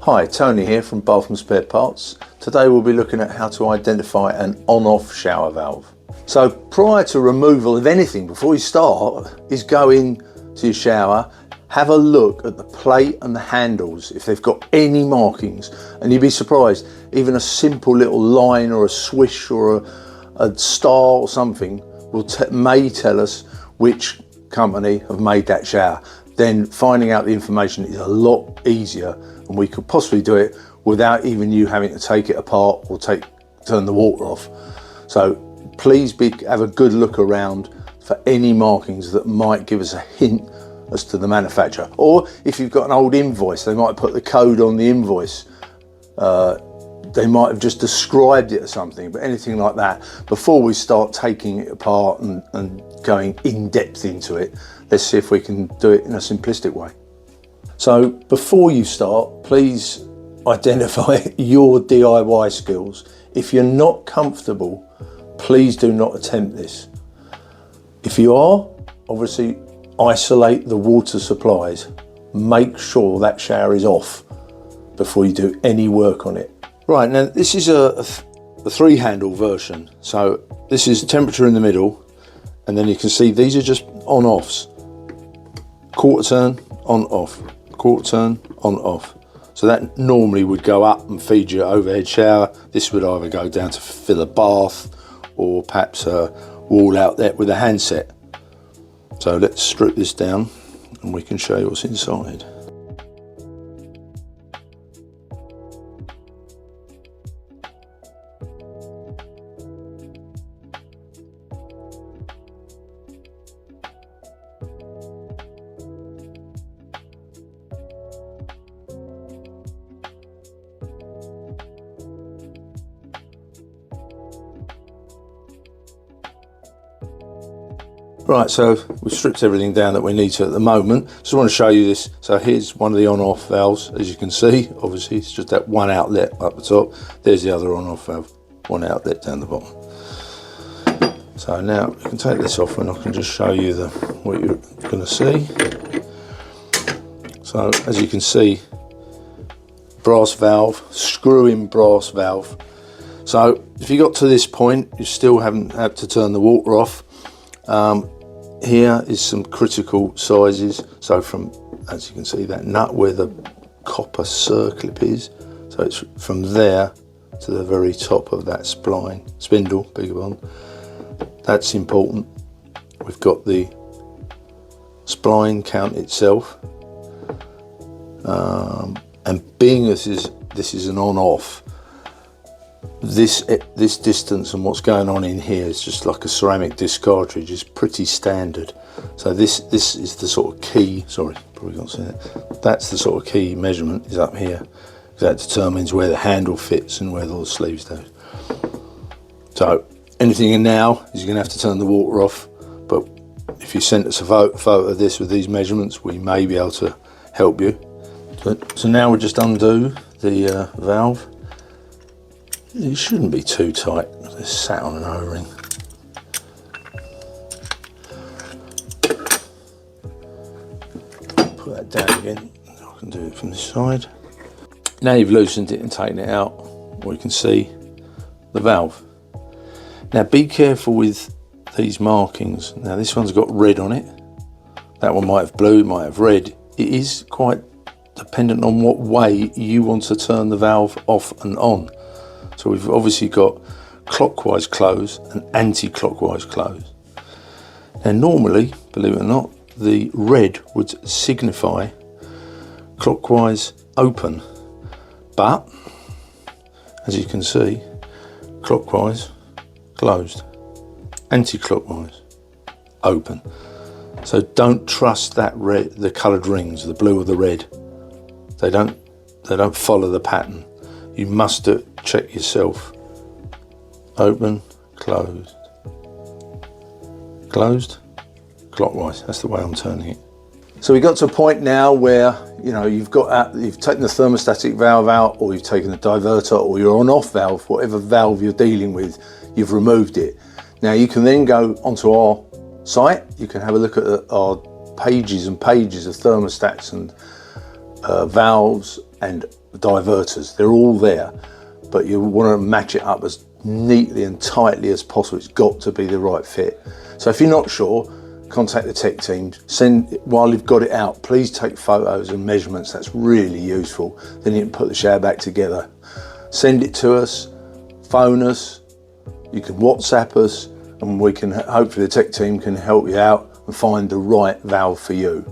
Hi, Tony here from Bathroom Spare Parts. Today we'll be looking at how to identify an on-off shower valve. So prior to removal of anything, before you start, is go in to your shower, have a look at the plate and the handles if they've got any markings, and you'd be surprised, even a simple little line or a swish or a star or something may tell us which company have made that shower. Then finding out the information is a lot easier, and we could possibly do it without even you having to take it apart or turn the water off. So please have a good look around for any markings that might give us a hint as to the manufacturer. Or if you've got an old invoice, they might put the code on the invoice. They might have just described it as something, but anything like that, before we start taking it apart and going in depth into it, let's see if we can do it in a simplistic way. So before you start, please identify your DIY skills. If you're not comfortable, please do not attempt this. If you are, obviously isolate the water supplies. Make sure that shower is off before you do any work on it. Right, now this is a 3-handle version. So this is temperature in the middle, and then you can see these are just on-offs. Quarter turn, on, off, quarter turn, on, off. So that normally would go up and feed your overhead shower. This would either go down to fill a bath or perhaps a wall outlet with a handset. So let's strip this down and we can show you what's inside. Right, so we've stripped everything down that we need to at the moment. Just want to show you this. So here's one of the on-off valves, as you can see. Obviously, it's just that one outlet up the top. There's the other on-off valve, one outlet down the bottom. So now we can take this off and I can just show you what you're going to see. So as you can see, brass valve, screw-in brass valve. So if you got to this point, you still haven't had to turn the water off. Here is some critical sizes. So from, as you can see, that nut where the copper circlip is, so it's from there to the very top of that spindle, beg your pardon. That's important. We've got the spline count itself, and being this is an on-off, this distance and what's going on in here is just like a ceramic disc cartridge, is pretty standard. So this is the sort of key, sorry, probably can't see that. That's the sort of key measurement is up here. That determines where the handle fits and where all the sleeves go. So anything in now is you're going to have to turn the water off, but if you sent us a photo of this with these measurements, we may be able to help you. So now we'll just undo the valve. It shouldn't be too tight, it's sat on an O-ring. Put that down again, I can do it from this side. Now you've loosened it and taken it out, we can see the valve. Now be careful with these markings. Now this one's got red on it, that one might have blue, it might have red. It is quite dependent on what way you want to turn the valve off and on. So we've obviously got clockwise close and anti-clockwise close. Now normally, believe it or not, the red would signify clockwise open, but as you can see, clockwise closed, anti-clockwise open. So don't trust that red, the coloured rings, the blue or the red. They don't follow the pattern. You must check yourself. Open, closed, closed, clockwise. That's the way I'm turning it. So we got to a point now where you've taken the thermostatic valve out, or you've taken the diverter, or your on-off valve, whatever valve you're dealing with, you've removed it. Now you can then go onto our site. You can have a look at our pages and pages of thermostats and valves and diverters. They're all there, but you want to match it up as neatly and tightly as possible. It's got to be the right fit. So if you're not sure, contact the tech team. While you've got it out, please take photos and measurements. That's really useful. Then you can put the shower back together. Send it to us, phone us, you can WhatsApp us, and we can, hopefully the tech team can help you out and find the right valve for you.